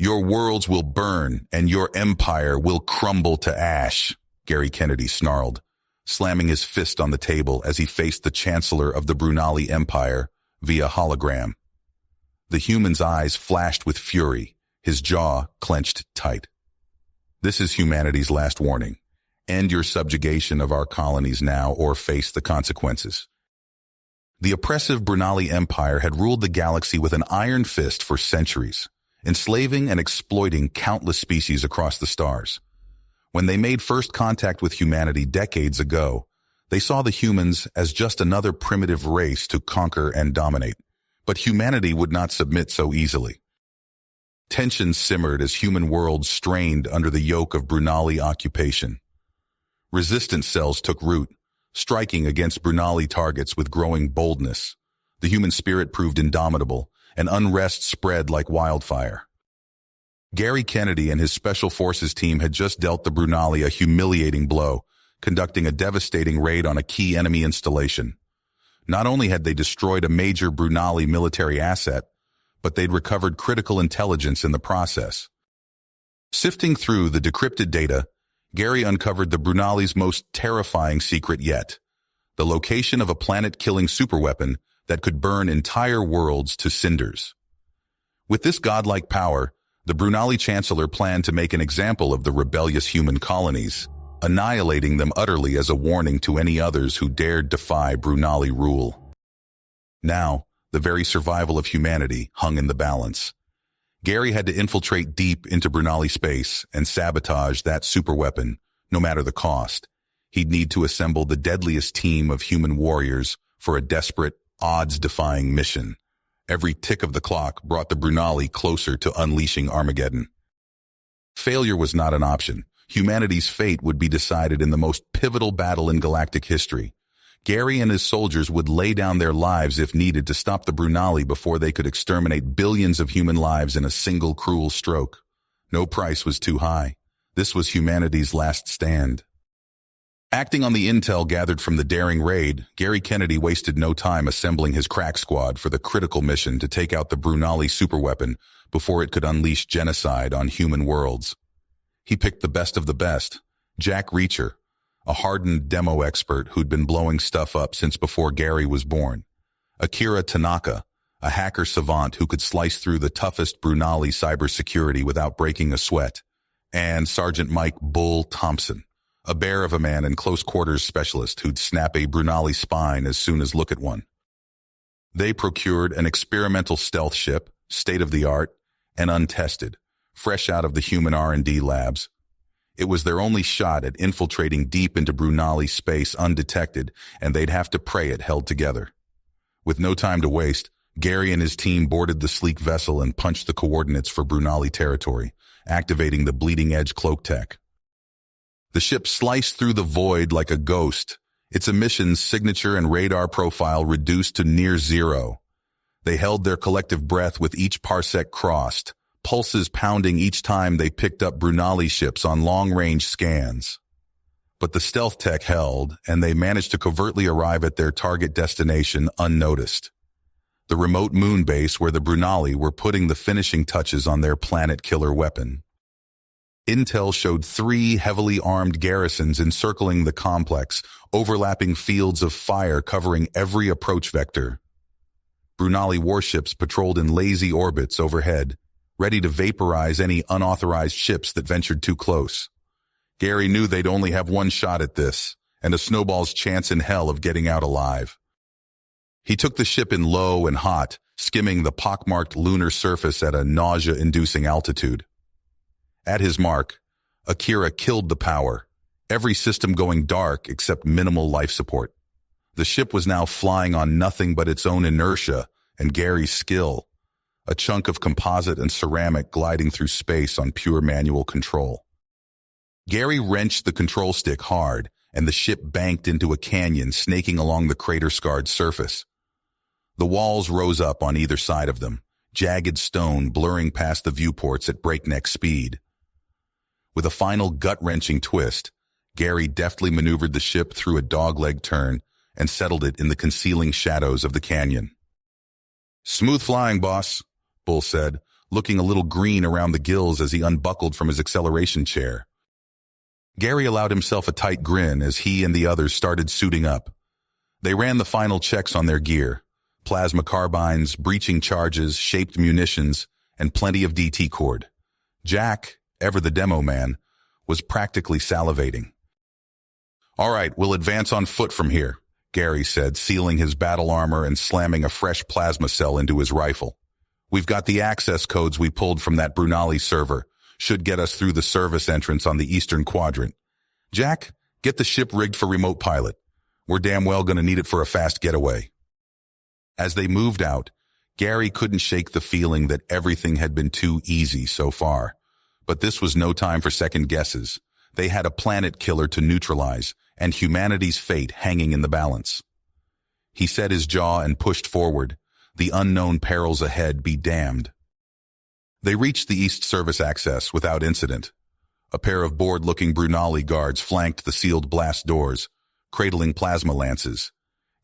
Your worlds will burn, and your empire will crumble to ash, Gary Kennedy snarled, slamming his fist on the table as he faced the Chancellor of the Brunali Empire via hologram. The human's eyes flashed with fury, his jaw clenched tight. This is humanity's last warning. End your subjugation of our colonies now or face the consequences. The oppressive Brunali Empire had ruled the galaxy with an iron fist for centuries, enslaving and exploiting countless species across the stars. When they made first contact with humanity decades ago, they saw the humans as just another primitive race to conquer and dominate. But humanity would not submit so easily. Tensions simmered as human worlds strained under the yoke of Brunali occupation. Resistance cells took root, striking against Brunali targets with growing boldness. The human spirit proved indomitable, and unrest spread like wildfire. Gary Kennedy and his Special Forces team had just dealt the Brunali a humiliating blow, conducting a devastating raid on a key enemy installation. Not only had they destroyed a major Brunali military asset, but they'd recovered critical intelligence in the process. Sifting through the decrypted data, Gary uncovered the Brunali's most terrifying secret yet, the location of a planet-killing superweapon that could burn entire worlds to cinders. With this godlike power, the Brunali Chancellor planned to make an example of the rebellious human colonies, annihilating them utterly as a warning to any others who dared defy Brunali rule. Now, the very survival of humanity hung in the balance. Gary had to infiltrate deep into Brunali space and sabotage that superweapon, no matter the cost. He'd need to assemble the deadliest team of human warriors for a desperate, odds-defying mission. Every tick of the clock brought the Brunali closer to unleashing Armageddon. Failure was not an option. Humanity's fate would be decided in the most pivotal battle in galactic history. Gary and his soldiers would lay down their lives if needed to stop the Brunali before they could exterminate billions of human lives in a single cruel stroke. No price was too high. This was humanity's last stand. Acting on the intel gathered from the daring raid, Gary Kennedy wasted no time assembling his crack squad for the critical mission to take out the Brunali superweapon before it could unleash genocide on human worlds. He picked the best of the best, Jack Reacher, a hardened demo expert who'd been blowing stuff up since before Gary was born, Akira Tanaka, a hacker savant who could slice through the toughest Brunali cybersecurity without breaking a sweat, and Sergeant Mike Bull Thompson, a bear of a man and close-quarters specialist who'd snap a Brunali spine as soon as look at one. They procured an experimental stealth ship, state-of-the-art, and untested, fresh out of the human R&D labs. It was their only shot at infiltrating deep into Brunali space undetected, and they'd have to pray it held together. With no time to waste, Gary and his team boarded the sleek vessel and punched the coordinates for Brunali territory, activating the bleeding-edge cloak tech. The ship sliced through the void like a ghost, its emissions signature and radar profile reduced to near zero. They held their collective breath with each parsec crossed, pulses pounding each time they picked up Brunali ships on long-range scans. But the stealth tech held, and they managed to covertly arrive at their target destination unnoticed. The remote moon base where the Brunali were putting the finishing touches on their planet-killer weapon. Intel showed 3 heavily armed garrisons encircling the complex, overlapping fields of fire covering every approach vector. Brunali warships patrolled in lazy orbits overhead, ready to vaporize any unauthorized ships that ventured too close. Gary knew they'd only have one shot at this, and a snowball's chance in hell of getting out alive. He took the ship in low and hot, skimming the pockmarked lunar surface at a nausea-inducing altitude. At his mark, Akira killed the power, every system going dark except minimal life support. The ship was now flying on nothing but its own inertia and Gary's skill, a chunk of composite and ceramic gliding through space on pure manual control. Gary wrenched the control stick hard, and the ship banked into a canyon snaking along the crater-scarred surface. The walls rose up on either side of them, jagged stone blurring past the viewports at breakneck speed. With a final gut-wrenching twist, Gary deftly maneuvered the ship through a dogleg turn and settled it in the concealing shadows of the canyon. "Smooth flying, boss," Bull said, looking a little green around the gills as he unbuckled from his acceleration chair. Gary allowed himself a tight grin as he and the others started suiting up. They ran the final checks on their gear: plasma carbines, breaching charges, shaped munitions, and plenty of DT cord. Jack, ever the demo man, was practically salivating. "All right, we'll advance on foot from here," Gary said, sealing his battle armor and slamming a fresh plasma cell into his rifle. "We've got the access codes we pulled from that Brunali server. Should get us through the service entrance on the eastern quadrant. Jack, get the ship rigged for remote pilot. We're damn well going to need it for a fast getaway." As they moved out, Gary couldn't shake the feeling that everything had been too easy so far. But this was no time for second guesses. They had a planet killer to neutralize, and humanity's fate hanging in the balance. He set his jaw and pushed forward. The unknown perils ahead be damned. They reached the east service access without incident. A pair of bored-looking Brunali guards flanked the sealed blast doors, cradling plasma lances.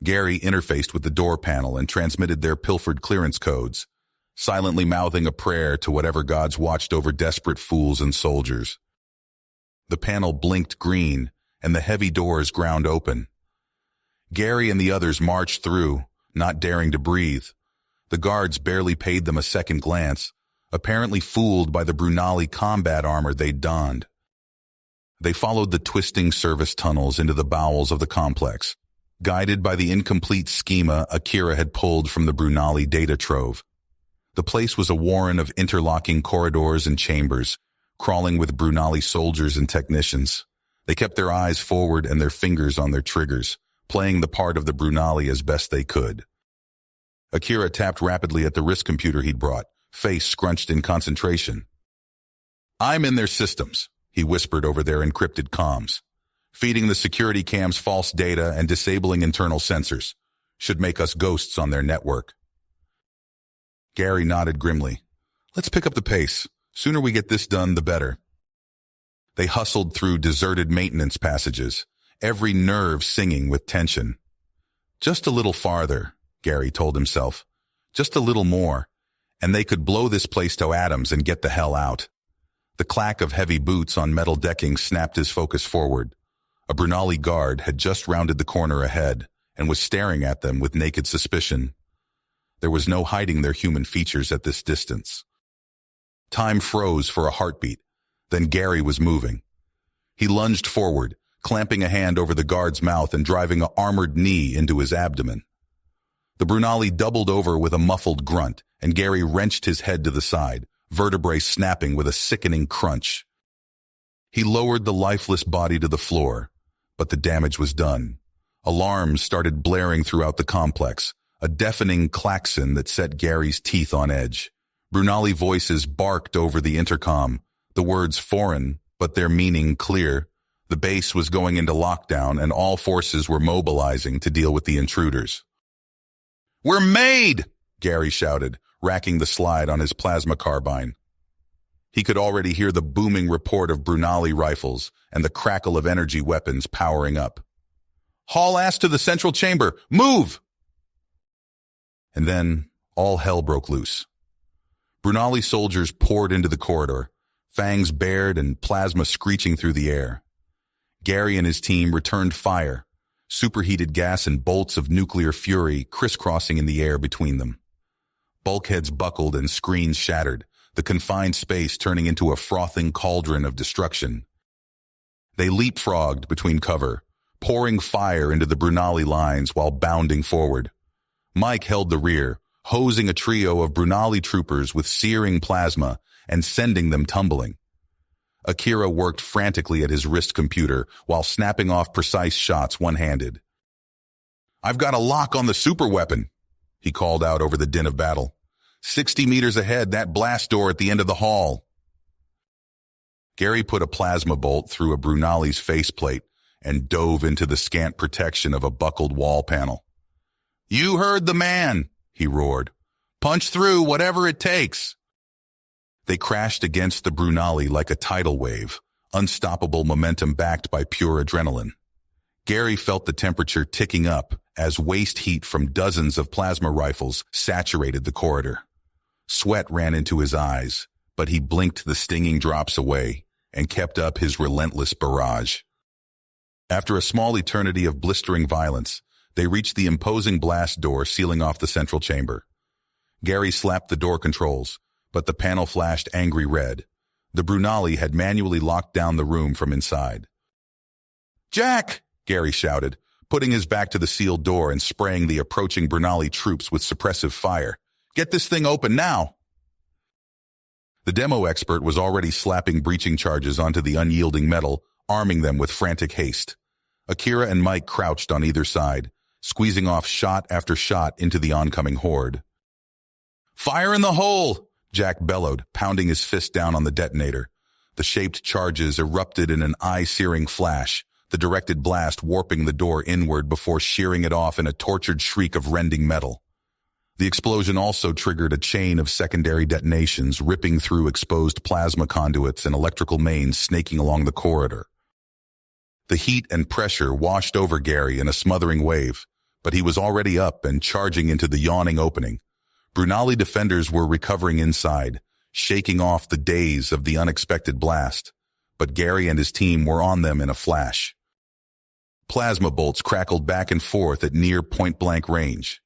Gary interfaced with the door panel and transmitted their pilfered clearance codes, silently mouthing a prayer to whatever gods watched over desperate fools and soldiers. The panel blinked green, and the heavy doors ground open. Gary and the others marched through, not daring to breathe. The guards barely paid them a second glance, apparently fooled by the Brunali combat armor they'd donned. They followed the twisting service tunnels into the bowels of the complex, guided by the incomplete schema Akira had pulled from the Brunali data trove. The place was a warren of interlocking corridors and chambers, crawling with Brunali soldiers and technicians. They kept their eyes forward and their fingers on their triggers, playing the part of the Brunali as best they could. Akira tapped rapidly at the wrist computer he'd brought, face scrunched in concentration. "I'm in their systems," he whispered over their encrypted comms. "Feeding the security cams false data and disabling internal sensors. Should make us ghosts on their network." Gary nodded grimly. "Let's pick up the pace. Sooner we get this done, the better." They hustled through deserted maintenance passages, every nerve singing with tension. Just a little farther, Gary told himself. Just a little more, and they could blow this place to atoms and get the hell out. The clack of heavy boots on metal decking snapped his focus forward. A Brunali guard had just rounded the corner ahead and was staring at them with naked suspicion. There was no hiding their human features at this distance. Time froze for a heartbeat. Then Gary was moving. He lunged forward, clamping a hand over the guard's mouth and driving an armored knee into his abdomen. The Brunali doubled over with a muffled grunt, and Gary wrenched his head to the side, vertebrae snapping with a sickening crunch. He lowered the lifeless body to the floor, but the damage was done. Alarms started blaring throughout the complex, a deafening klaxon that set Gary's teeth on edge. Brunali voices barked over the intercom, the words foreign, but their meaning clear. The base was going into lockdown, and all forces were mobilizing to deal with the intruders. "We're made!" Gary shouted, racking the slide on his plasma carbine. He could already hear the booming report of Brunali rifles and the crackle of energy weapons powering up. "Haul ass to the central chamber! Move!" And then all hell broke loose. Brunali soldiers poured into the corridor, fangs bared and plasma screeching through the air. Gary and his team returned fire, superheated gas and bolts of nuclear fury crisscrossing in the air between them. Bulkheads buckled and screens shattered, the confined space turning into a frothing cauldron of destruction. They leapfrogged between cover, pouring fire into the Brunali lines while bounding forward. Mike held the rear, hosing a trio of Brunali troopers with searing plasma and sending them tumbling. Akira worked frantically at his wrist computer while snapping off precise shots one-handed. "I've got a lock on the super weapon," he called out over the din of battle. 60 meters ahead, that blast door at the end of the hall." Gary put a plasma bolt through a Brunali's faceplate and dove into the scant protection of a buckled wall panel. "You heard the man," he roared. "Punch through, whatever it takes." They crashed against the Brunali like a tidal wave, unstoppable momentum backed by pure adrenaline. Gary felt the temperature ticking up as waste heat from dozens of plasma rifles saturated the corridor. Sweat ran into his eyes, but he blinked the stinging drops away and kept up his relentless barrage. After a small eternity of blistering violence, they reached the imposing blast door sealing off the central chamber. Gary slapped the door controls, but the panel flashed angry red. The Brunali had manually locked down the room from inside. "Jack!" Gary shouted, putting his back to the sealed door and spraying the approaching Brunali troops with suppressive fire. "Get this thing open now!" The demo expert was already slapping breaching charges onto the unyielding metal, arming them with frantic haste. Akira and Mike crouched on either side, squeezing off shot after shot into the oncoming horde. "Fire in the hole!" Jack bellowed, pounding his fist down on the detonator. The shaped charges erupted in an eye-searing flash, the directed blast warping the door inward before shearing it off in a tortured shriek of rending metal. The explosion also triggered a chain of secondary detonations, ripping through exposed plasma conduits and electrical mains snaking along the corridor. The heat and pressure washed over Gary in a smothering wave, but he was already up and charging into the yawning opening. Brunali defenders were recovering inside, shaking off the daze of the unexpected blast, but Gary and his team were on them in a flash. Plasma bolts crackled back and forth at near point-blank range.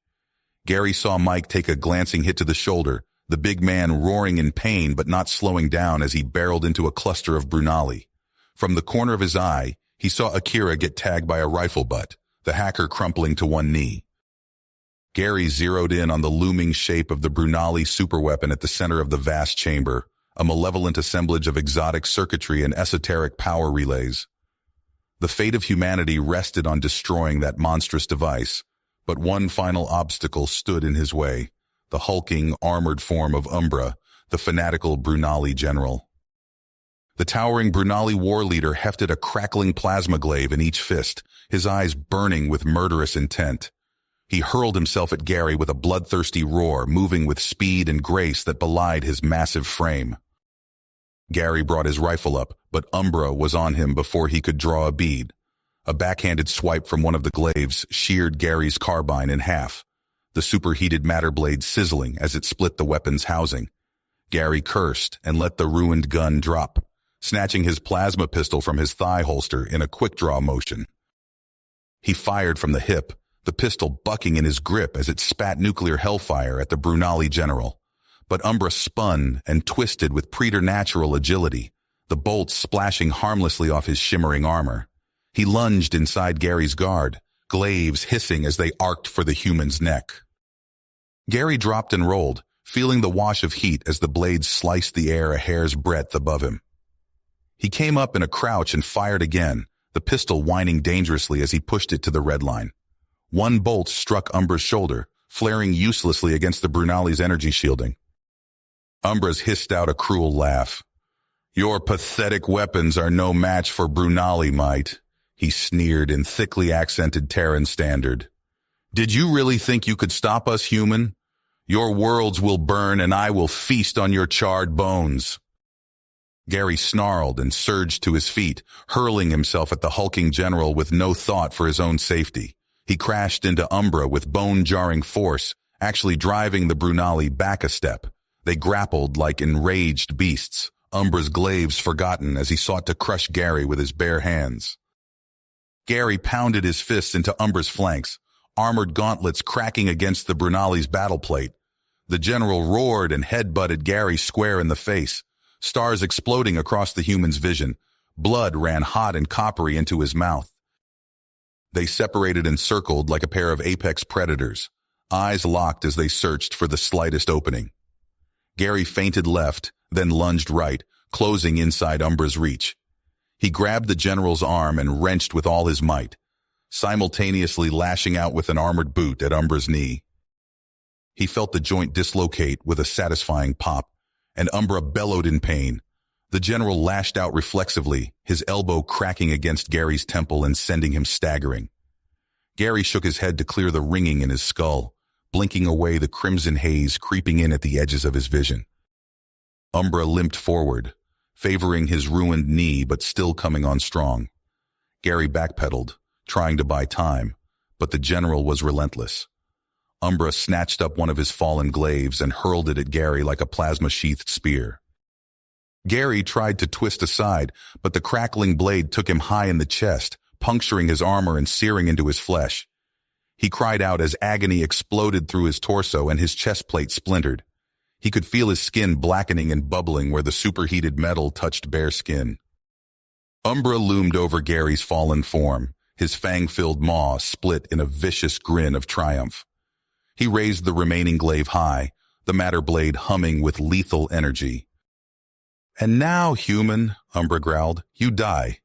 Gary saw Mike take a glancing hit to the shoulder, the big man roaring in pain but not slowing down as he barreled into a cluster of Brunali. From the corner of his eye, he saw Akira get tagged by a rifle butt, the hacker crumpling to one knee. Gary zeroed in on the looming shape of the Brunali superweapon at the center of the vast chamber, a malevolent assemblage of exotic circuitry and esoteric power relays. The fate of humanity rested on destroying that monstrous device, but one final obstacle stood in his way, the hulking, armored form of Umbra, the fanatical Brunali general. The towering Brunali war leader hefted a crackling plasma glaive in each fist, his eyes burning with murderous intent. He hurled himself at Gary with a bloodthirsty roar, moving with speed and grace that belied his massive frame. Gary brought his rifle up, but Umbra was on him before he could draw a bead. A backhanded swipe from one of the glaives sheared Gary's carbine in half, the superheated matter blade sizzling as it split the weapon's housing. Gary cursed and let the ruined gun drop, snatching his plasma pistol from his thigh holster in a quick-draw motion. He fired from the hip, the pistol bucking in his grip as it spat nuclear hellfire at the Brunali general. But Umbra spun and twisted with preternatural agility, the bolts splashing harmlessly off his shimmering armor. He lunged inside Gary's guard, glaives hissing as they arced for the human's neck. Gary dropped and rolled, feeling the wash of heat as the blades sliced the air a hair's breadth above him. He came up in a crouch and fired again, the pistol whining dangerously as he pushed it to the red line. One bolt struck Umbra's shoulder, flaring uselessly against the Brunali's energy shielding. Umbra's hissed out a cruel laugh. "Your pathetic weapons are no match for Brunali might," he sneered in thickly accented Terran standard. "Did you really think you could stop us, human? Your worlds will burn and I will feast on your charred bones." Gary snarled and surged to his feet, hurling himself at the hulking general with no thought for his own safety. He crashed into Umbra with bone-jarring force, actually driving the Brunali back a step. They grappled like enraged beasts, Umbra's glaives forgotten as he sought to crush Gary with his bare hands. Gary pounded his fists into Umbra's flanks, armored gauntlets cracking against the Brunali's battle plate. The general roared and headbutted Gary square in the face, stars exploding across the human's vision. Blood ran hot and coppery into his mouth. They separated and circled like a pair of apex predators, eyes locked as they searched for the slightest opening. Gary feinted left, then lunged right, closing inside Umbra's reach. He grabbed the general's arm and wrenched with all his might, simultaneously lashing out with an armored boot at Umbra's knee. He felt the joint dislocate with a satisfying pop, and Umbra bellowed in pain. The general lashed out reflexively, his elbow cracking against Gary's temple and sending him staggering. Gary shook his head to clear the ringing in his skull, blinking away the crimson haze creeping in at the edges of his vision. Umbra limped forward, favoring his ruined knee but still coming on strong. Gary backpedaled, trying to buy time, but the general was relentless. Umbra snatched up one of his fallen glaives and hurled it at Gary like a plasma-sheathed spear. Gary tried to twist aside, but the crackling blade took him high in the chest, puncturing his armor and searing into his flesh. He cried out as agony exploded through his torso and his chest plate splintered. He could feel his skin blackening and bubbling where the superheated metal touched bare skin. Umbra loomed over Gary's fallen form, his fang-filled maw split in a vicious grin of triumph. He raised the remaining glaive high, the matter blade humming with lethal energy. "And now, human," Umbra growled, "you die."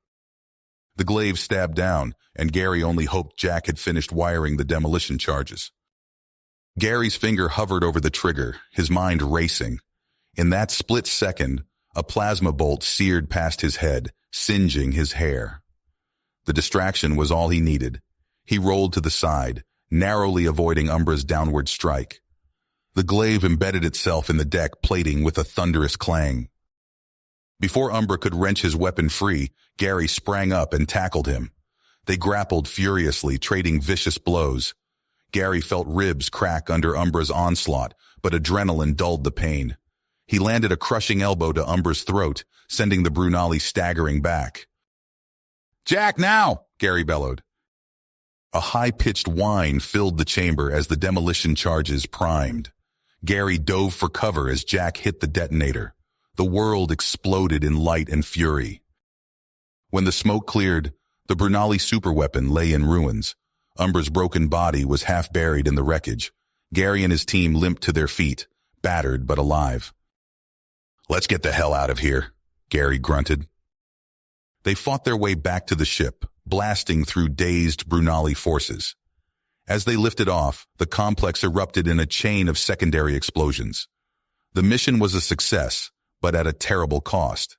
The glaive stabbed down, and Gary only hoped Jack had finished wiring the demolition charges. Gary's finger hovered over the trigger, his mind racing. In that split second, a plasma bolt seared past his head, singeing his hair. The distraction was all he needed. He rolled to the side, narrowly avoiding Umbra's downward strike. The glaive embedded itself in the deck plating with a thunderous clang. Before Umbra could wrench his weapon free, Gary sprang up and tackled him. They grappled furiously, trading vicious blows. Gary felt ribs crack under Umbra's onslaught, but adrenaline dulled the pain. He landed a crushing elbow to Umbra's throat, sending the Brunali staggering back. "Jack, now!" Gary bellowed. A high-pitched whine filled the chamber as the demolition charges primed. Gary dove for cover as Jack hit the detonator. The world exploded in light and fury. When the smoke cleared, the Brunali superweapon lay in ruins. Umbra's broken body was half buried in the wreckage. Gary and his team limped to their feet, battered but alive. "Let's get the hell out of here," Gary grunted. They fought their way back to the ship, blasting through dazed Brunali forces. As they lifted off, the complex erupted in a chain of secondary explosions. The mission was a success, but at a terrible cost.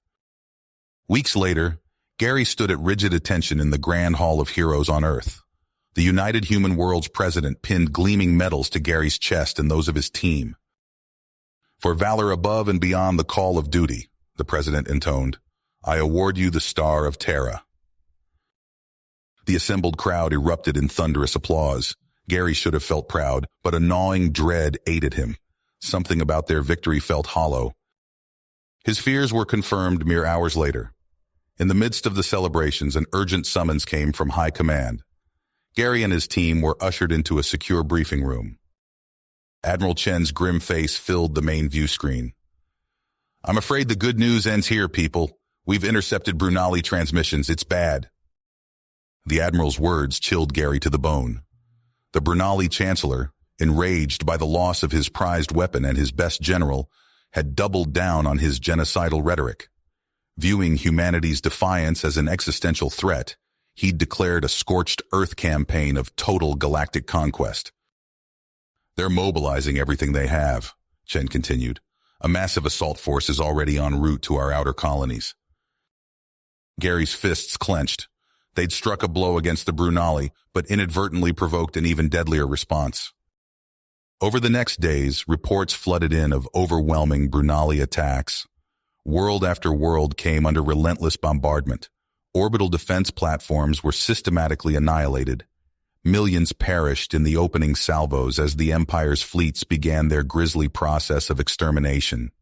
Weeks later, Gary stood at rigid attention in the Grand Hall of Heroes on Earth. The United Human Worlds president pinned gleaming medals to Gary's chest and those of his team. "For valor above and beyond the call of duty," the president intoned, "I award you the Star of Terra." The assembled crowd erupted in thunderous applause. Gary should have felt proud, but a gnawing dread ate at him. Something about their victory felt hollow. His fears were confirmed mere hours later. In the midst of the celebrations, an urgent summons came from High Command. Gary and his team were ushered into a secure briefing room. Admiral Chen's grim face filled the main view screen. "I'm afraid the good news ends here, people. We've intercepted Brunali transmissions. It's bad." The Admiral's words chilled Gary to the bone. The Brunali Chancellor, enraged by the loss of his prized weapon and his best general, had doubled down on his genocidal rhetoric. Viewing humanity's defiance as an existential threat, he'd declared a scorched earth campaign of total galactic conquest. "They're mobilizing everything they have," Chen continued. "A massive assault force is already en route to our outer colonies." Gary's fists clenched. They'd struck a blow against the Brunali, but inadvertently provoked an even deadlier response. Over the next days, reports flooded in of overwhelming Brunali attacks. World after world came under relentless bombardment. Orbital defense platforms were systematically annihilated. Millions perished in the opening salvos as the Empire's fleets began their grisly process of extermination.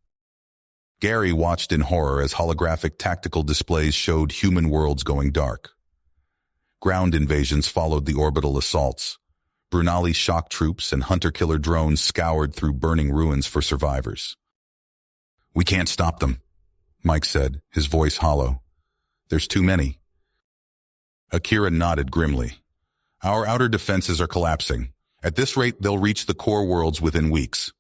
Gary watched in horror as holographic tactical displays showed human worlds going dark. Ground invasions followed the orbital assaults. Brunali shock troops and hunter-killer drones scoured through burning ruins for survivors. "We can't stop them," Mike said, his voice hollow. "There's too many." Akira nodded grimly. "Our outer defenses are collapsing. At this rate, they'll reach the core worlds within weeks."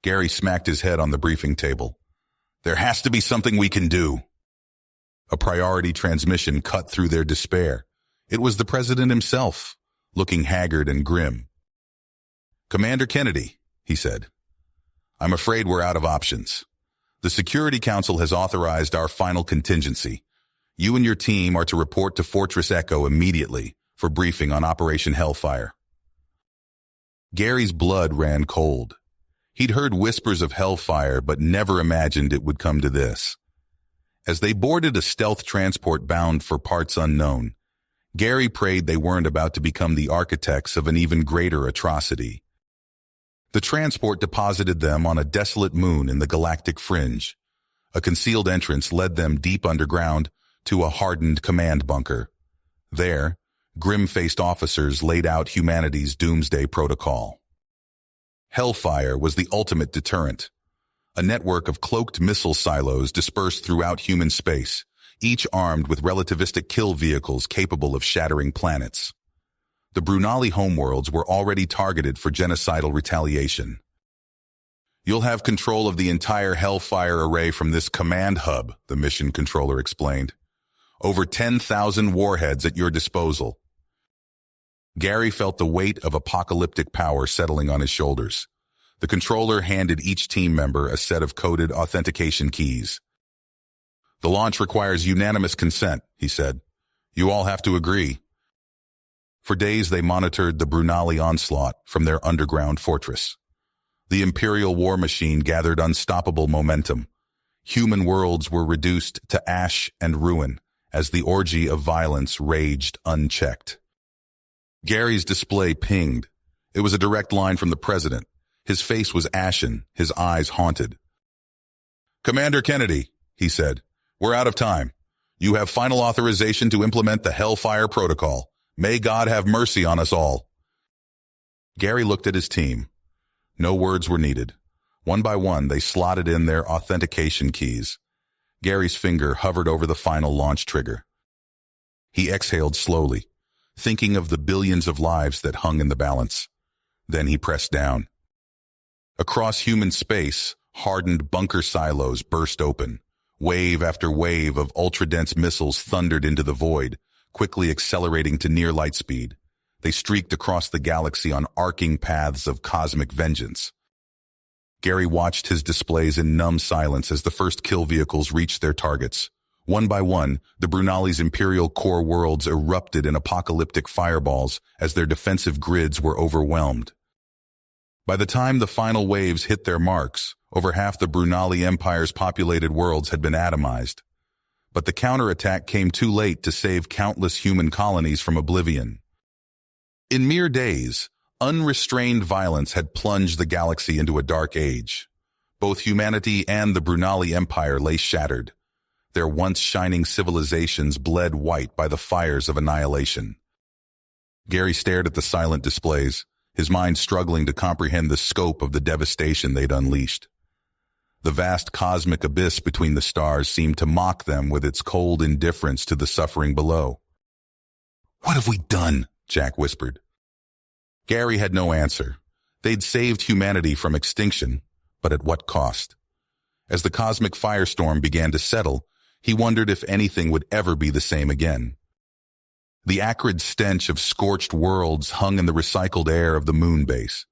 Gary smacked his head on the briefing table. "There has to be something we can do." A priority transmission cut through their despair. It was the president himself, looking haggard and grim. "Commander Kennedy," he said, "I'm afraid we're out of options. The Security Council has authorized our final contingency. You and your team are to report to Fortress Echo immediately for briefing on Operation Hellfire." Gary's blood ran cold. He'd heard whispers of hellfire, but never imagined it would come to this. As they boarded a stealth transport bound for parts unknown, Gary prayed they weren't about to become the architects of an even greater atrocity. The transport deposited them on a desolate moon in the galactic fringe. A concealed entrance led them deep underground to a hardened command bunker. There, grim-faced officers laid out humanity's doomsday protocol. Hellfire was the ultimate deterrent. A network of cloaked missile silos dispersed throughout human space, each armed with relativistic kill vehicles capable of shattering planets. The Brunali homeworlds were already targeted for genocidal retaliation. "You'll have control of the entire Hellfire array from this command hub," the mission controller explained. "Over 10,000 warheads at your disposal." Gary felt the weight of apocalyptic power settling on his shoulders. The controller handed each team member a set of coded authentication keys. "The launch requires unanimous consent," he said. "You all have to agree." For days they monitored the Brunali onslaught from their underground fortress. The Imperial war machine gathered unstoppable momentum. Human worlds were reduced to ash and ruin as the orgy of violence raged unchecked. Gary's display pinged. It was a direct line from the president. His face was ashen, his eyes haunted. "Commander Kennedy," he said, "we're out of time. You have final authorization to implement the Hellfire Protocol. May God have mercy on us all." Gary looked at his team. No words were needed. One by one, they slotted in their authentication keys. Gary's finger hovered over the final launch trigger. He exhaled slowly, thinking of the billions of lives that hung in the balance. Then he pressed down. Across human space, hardened bunker silos burst open. Wave after wave of ultra-dense missiles thundered into the void, quickly accelerating to near light speed. They streaked across the galaxy on arcing paths of cosmic vengeance. Gary watched his displays in numb silence as the first kill vehicles reached their targets. One by one, the Brunali's Imperial core worlds erupted in apocalyptic fireballs as their defensive grids were overwhelmed. By the time the final waves hit their marks, over half the Brunali Empire's populated worlds had been atomized. But the counterattack came too late to save countless human colonies from oblivion. In mere days, unrestrained violence had plunged the galaxy into a dark age. Both humanity and the Brunali Empire lay shattered. Their once shining civilizations bled white by the fires of annihilation. Gary stared at the silent displays, his mind struggling to comprehend the scope of the devastation they'd unleashed. The vast cosmic abyss between the stars seemed to mock them with its cold indifference to the suffering below. "What have we done?" Jack whispered. Gary had no answer. They'd saved humanity from extinction, but at what cost? As the cosmic firestorm began to settle, he wondered if anything would ever be the same again. The acrid stench of scorched worlds hung in the recycled air of the moon base.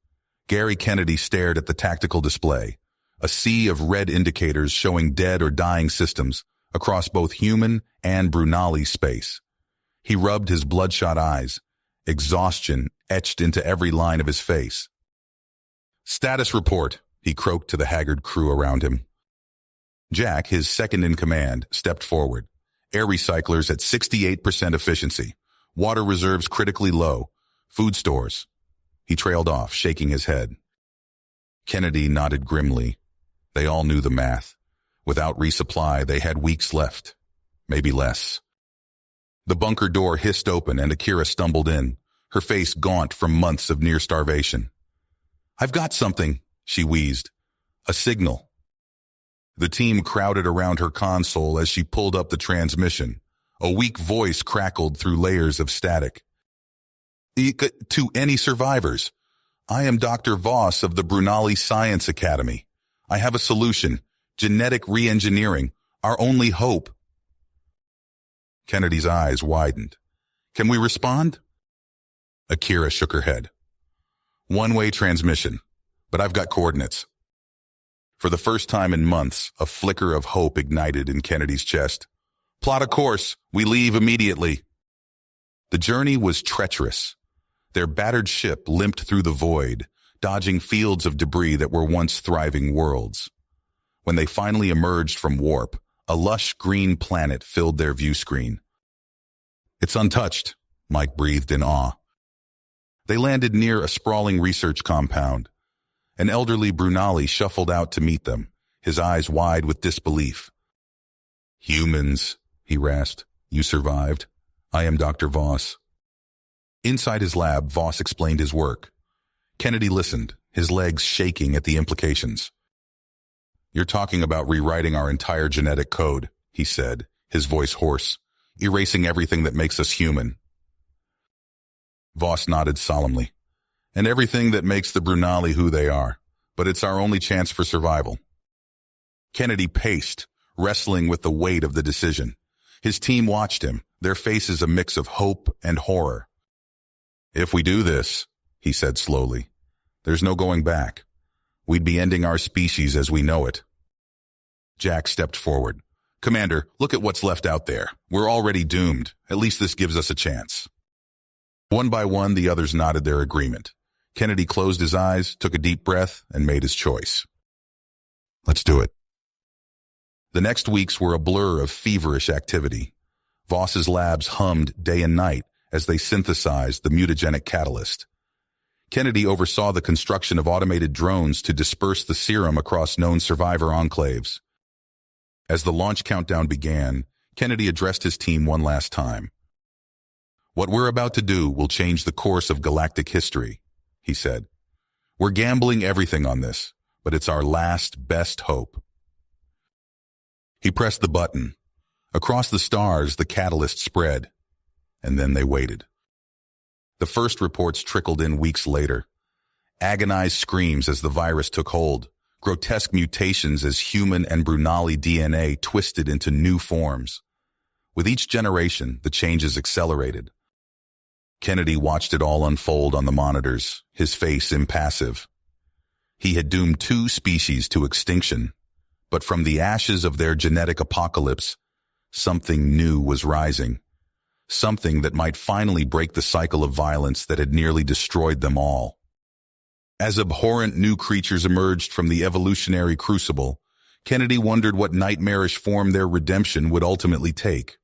Gary Kennedy stared at the tactical display, a sea of red indicators showing dead or dying systems across both human and Brunali space. He rubbed his bloodshot eyes, exhaustion etched into every line of his face. "Status report," he croaked to the haggard crew around him. Jack, his second in command, stepped forward. "Air recyclers at 68% efficiency. Water reserves critically low. Food stores." He trailed off, shaking his head. Kennedy nodded grimly. They all knew the math. Without resupply, they had weeks left. Maybe less. The bunker door hissed open and Akira stumbled in, her face gaunt from months of near starvation. "I've got something," she wheezed. "A signal." The team crowded around her console as she pulled up the transmission. A weak voice crackled through layers of static. "To any survivors, I am Dr. Voss of the Brunali Science Academy. I have a solution. Genetic re-engineering, our only hope." Kennedy's eyes widened. "Can we respond?" Akira shook her head. "One-way transmission, but I've got coordinates." For the first time in months, a flicker of hope ignited in Kennedy's chest. "Plot a course. We leave immediately." The journey was treacherous. Their battered ship limped through the void, dodging fields of debris that were once thriving worlds. When they finally emerged from warp, a lush green planet filled their view screen. "It's untouched," Mike breathed in awe. They landed near a sprawling research compound. An elderly Brunali shuffled out to meet them, his eyes wide with disbelief. "Humans," he rasped. "You survived. I am Dr. Voss." Inside his lab, Voss explained his work. Kennedy listened, his legs shaking at the implications. "You're talking about rewriting our entire genetic code," he said, his voice hoarse, "erasing everything that makes us human." Voss nodded solemnly. "And everything that makes the Brunali who they are, but it's our only chance for survival." Kennedy paced, wrestling with the weight of the decision. His team watched him, their faces a mix of hope and horror. "If we do this," he said slowly, "there's no going back. We'd be ending our species as we know it." Jack stepped forward. "Commander, look at what's left out there. We're already doomed. At least this gives us a chance." One by one, the others nodded their agreement. Kennedy closed his eyes, took a deep breath, and made his choice. "Let's do it." The next weeks were a blur of feverish activity. Voss's labs hummed day and night as they synthesized the mutagenic catalyst. Kennedy oversaw the construction of automated drones to disperse the serum across known survivor enclaves. As the launch countdown began, Kennedy addressed his team one last time. "What we're about to do will change the course of galactic history," he said. "We're gambling everything on this, but it's our last, best hope." He pressed the button. Across the stars, the catalyst spread, and then they waited. The first reports trickled in weeks later. Agonized screams as the virus took hold, grotesque mutations as human and Brunali DNA twisted into new forms. With each generation, the changes accelerated. Kennedy watched it all unfold on the monitors, his face impassive. He had doomed 2 species to extinction, but from the ashes of their genetic apocalypse, something new was rising. Something that might finally break the cycle of violence that had nearly destroyed them all. As abhorrent new creatures emerged from the evolutionary crucible, Kennedy wondered what nightmarish form their redemption would ultimately take.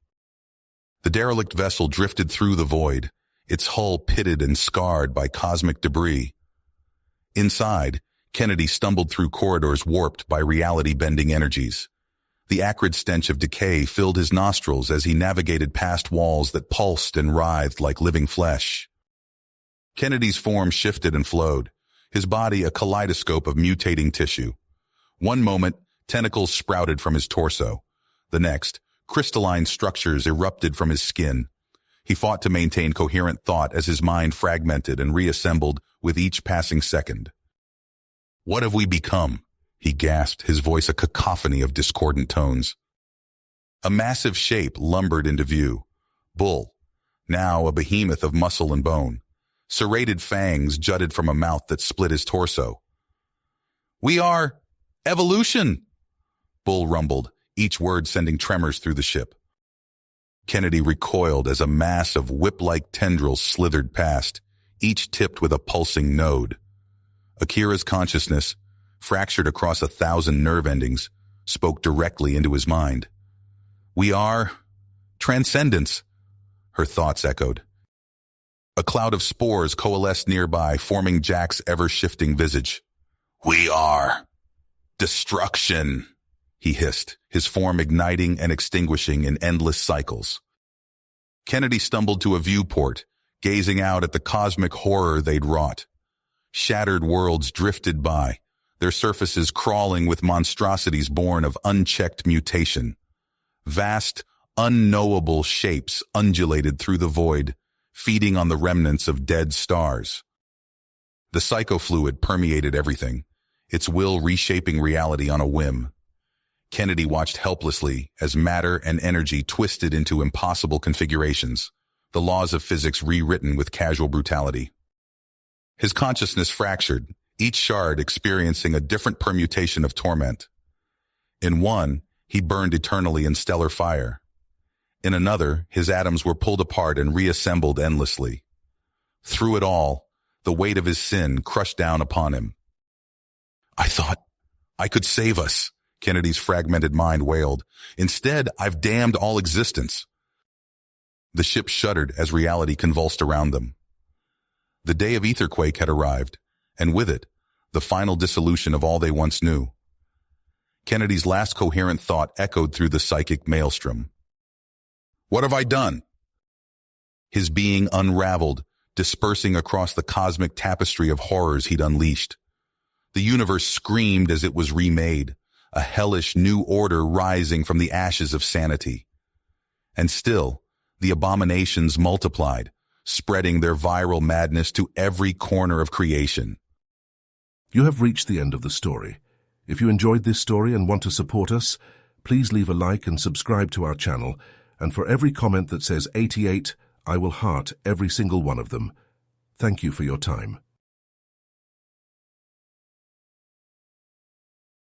The derelict vessel drifted through the void, its hull pitted and scarred by cosmic debris. Inside, Kennedy stumbled through corridors warped by reality-bending energies. The acrid stench of decay filled his nostrils as he navigated past walls that pulsed and writhed like living flesh. Kennedy's form shifted and flowed, his body a kaleidoscope of mutating tissue. One moment, tentacles sprouted from his torso. The next, crystalline structures erupted from his skin. He fought to maintain coherent thought as his mind fragmented and reassembled with each passing second. "What have we become?" he gasped, his voice a cacophony of discordant tones. A massive shape lumbered into view. Bull, now a behemoth of muscle and bone. Serrated fangs jutted from a mouth that split his torso. "We are evolution," Bull rumbled, each word sending tremors through the ship. Kennedy recoiled as a mass of whip-like tendrils slithered past, each tipped with a pulsing node. Akira's consciousness, fractured across 1,000 nerve endings, spoke directly into his mind. "We are transcendence," her thoughts echoed. A cloud of spores coalesced nearby, forming Jack's ever-shifting visage. "We are destruction," he hissed, his form igniting and extinguishing in endless cycles. Kennedy stumbled to a viewport, gazing out at the cosmic horror they'd wrought. Shattered worlds drifted by, their surfaces crawling with monstrosities born of unchecked mutation. Vast, unknowable shapes undulated through the void, feeding on the remnants of dead stars. The psychofluid permeated everything, its will reshaping reality on a whim. Kennedy watched helplessly as matter and energy twisted into impossible configurations, the laws of physics rewritten with casual brutality. His consciousness fractured, each shard experiencing a different permutation of torment. In one, he burned eternally in stellar fire. In another, his atoms were pulled apart and reassembled endlessly. Through it all, the weight of his sin crushed down upon him. "I thought I could save us," Kennedy's fragmented mind wailed. "Instead, I've damned all existence." The ship shuddered as reality convulsed around them. The day of Etherquake had arrived, and with it, the final dissolution of all they once knew. Kennedy's last coherent thought echoed through the psychic maelstrom. What have I done? His being unraveled, dispersing across the cosmic tapestry of horrors he'd unleashed. The universe screamed as it was remade, a hellish new order rising from the ashes of sanity. And still, the abominations multiplied, spreading their viral madness to every corner of creation. You have reached the end of the story. If you enjoyed this story and want to support us, please leave a like and subscribe to our channel, and for every comment that says 88, I will heart every single one of them. Thank you for your time.